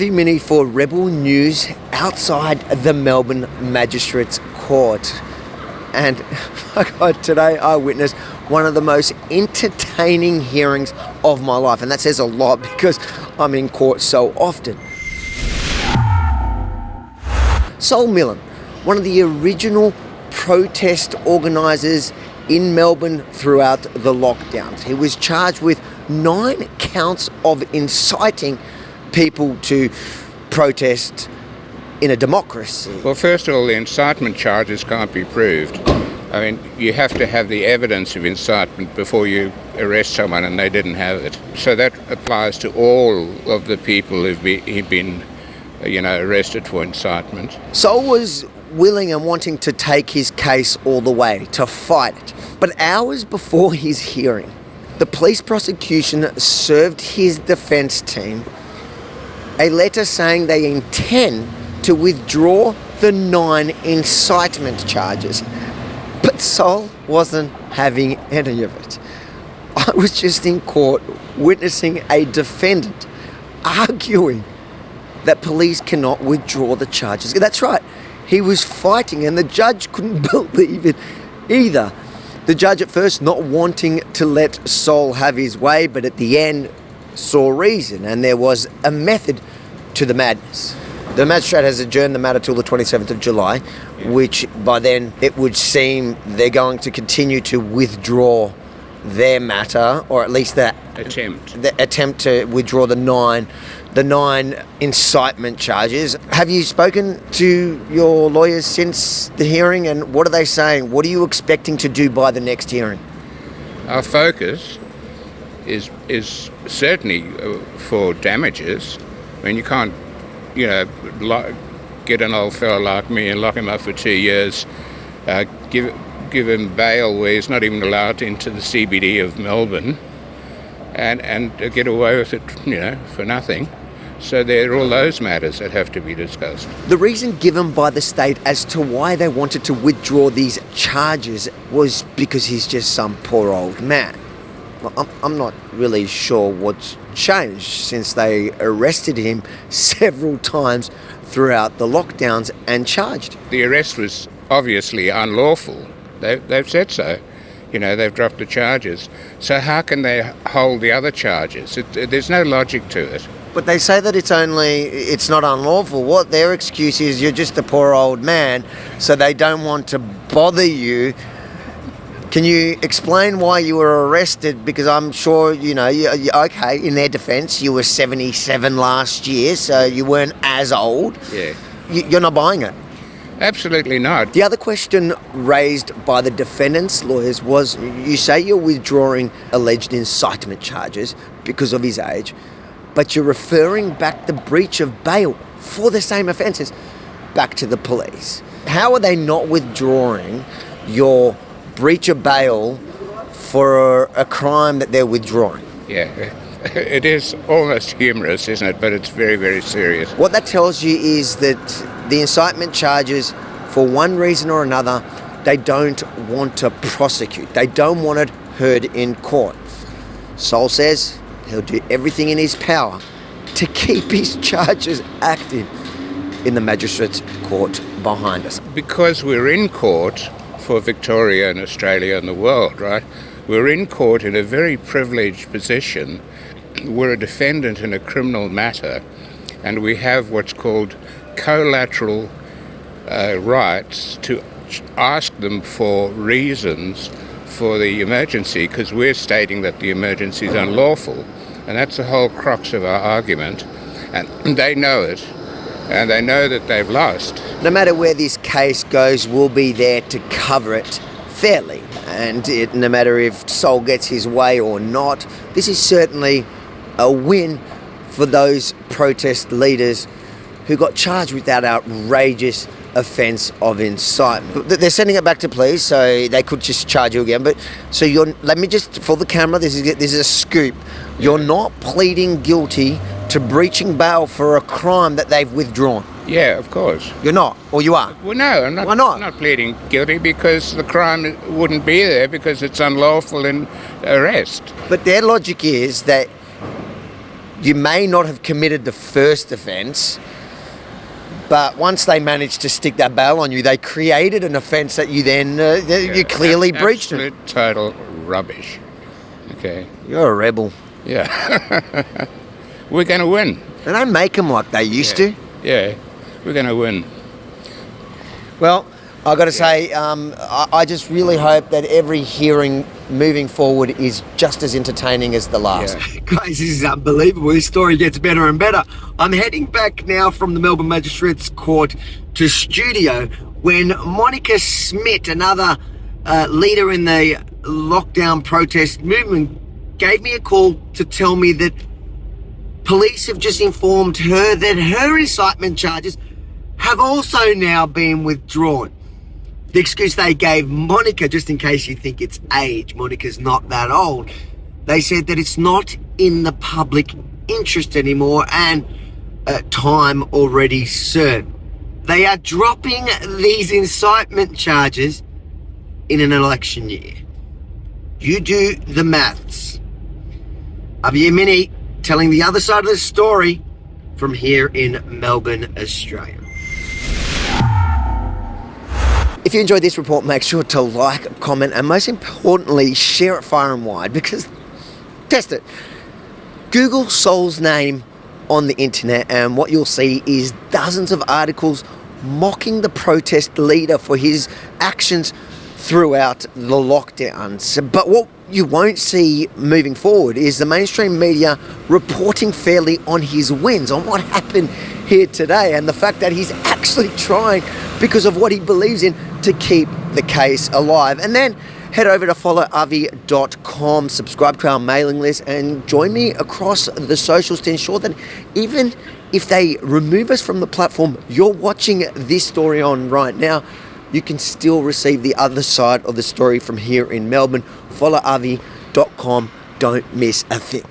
Yemini for Rebel News outside the Melbourne Magistrates Court. And my God, today I witnessed one of the most entertaining hearings of my life. And that says a lot because I'm in court so often. Sol Milan, one of the original protest organisers in Melbourne throughout the lockdowns. He was charged with 9 counts of inciting people to protest in a democracy. Well, first of all, the incitement charges can't be proved. I mean, you have to have the evidence of incitement before you arrest someone, and they didn't have it. So that applies to all of the people who've been arrested for incitement. Sol was willing and wanting to take his case all the way, to fight it. But hours before his hearing, the police prosecution served his defence team a letter saying they intend to withdraw the 9 incitement charges. But Sol wasn't having any of it. I was just in court witnessing a defendant arguing that police cannot withdraw the charges. That's right, he was fighting, and the judge couldn't believe it either. The judge at first not wanting to let Sol have his way, but at the end saw reason, and there was a method to the madness. The magistrate has adjourned the matter till the 27th of July, which by then it would seem they're going to continue to withdraw their matter, or at least the attempt to withdraw the nine incitement charges. Have you spoken to your lawyers since the hearing, and what are they saying? What are you expecting to do by the next hearing? Our focus is certainly for damages. I mean, you can't, get an old fellow like me and lock him up for 2 years, give him bail where he's not even allowed into the CBD of Melbourne, and get away with it, for nothing. So there are all those matters that have to be discussed. The reason given by the state as to why they wanted to withdraw these charges was because he's just some poor old man. I'm not really sure what's changed since they arrested him several times throughout the lockdowns and charged him. The arrest was obviously unlawful. They've said so. They've dropped the charges. So how can they hold the other charges? There's no logic to it. But they say that it's not unlawful. What their excuse is, you're just a poor old man, so they don't want to bother you. Can you explain why you were arrested? Because I'm sure, okay, in their defence, you were 77 last year, so you weren't as old. Yeah. You're not buying it? Absolutely not. The other question raised by the defendant's lawyers was, you say you're withdrawing alleged incitement charges because of his age, but you're referring back the breach of bail for the same offences back to the police. How are they not withdrawing your breach of bail for a crime that they're withdrawing? Yeah, it is almost humorous, isn't it? But it's very, very serious. What that tells you is that the incitement charges, for one reason or another, they don't want to prosecute. They don't want it heard in court. Sol says he'll do everything in his power to keep his charges active in the magistrates' court behind us. Because we're in court for Victoria and Australia and the world, right? We're in court in a very privileged position. We're a defendant in a criminal matter, and we have what's called collateral rights to ask them for reasons for the emergency, because we're stating that the emergency is unlawful. And that's the whole crux of our argument. And they know it, and they know that they've lost. No matter where this case goes, we'll be there to cover it fairly. And no matter if Sol gets his way or not, this is certainly a win for those protest leaders who got charged with that outrageous offence of incitement. They're sending it back to police, so they could just charge you again. But so let me just, for the camera, this is a scoop. You're not pleading guilty to breaching bail for a crime that they've withdrawn. Yeah, of course. You're not, or you are? Well, no, I'm not. Why not? I'm not pleading guilty because the crime wouldn't be there because it's unlawful in arrest. But their logic is that you may not have committed the first offence, but once they managed to stick that bail on you, they created an offence that you then, you clearly breached it. Absolute total rubbish. Okay. You're a rebel. Yeah. We're going to win. They don't make them like they used to. Yeah, we're going to win. Well, I've got to say, I just really hope that every hearing moving forward is just as entertaining as the last. Yeah. Guys, this is unbelievable. This story gets better and better. I'm heading back now from the Melbourne Magistrates Court to studio when Monica Smith, another leader in the lockdown protest movement, gave me a call to tell me that police have just informed her that her incitement charges have also now been withdrawn. The excuse they gave Monica, just in case you think it's age, Monica's not that old, they said that it's not in the public interest anymore and time already served. They are dropping these incitement charges in an election year. You do the maths. Of Yemini telling the other side of the story from here in Melbourne, Australia. If you enjoyed this report, make sure to like, comment, and most importantly, share it far and wide, because, test it. Google Sol's name on the internet and what you'll see is dozens of articles mocking the protest leader for his actions throughout the lockdowns. But what you won't see moving forward is the mainstream media reporting fairly on his wins, on what happened here today, and the fact that he's actually trying, because of what he believes in, to keep the case alive. And then head over to followavi.com, subscribe to our mailing list, and join me across the socials to ensure that even if they remove us from the platform you're watching this story on right now, you can still receive the other side of the story from here in Melbourne. Followavi.com. Don't miss a thing.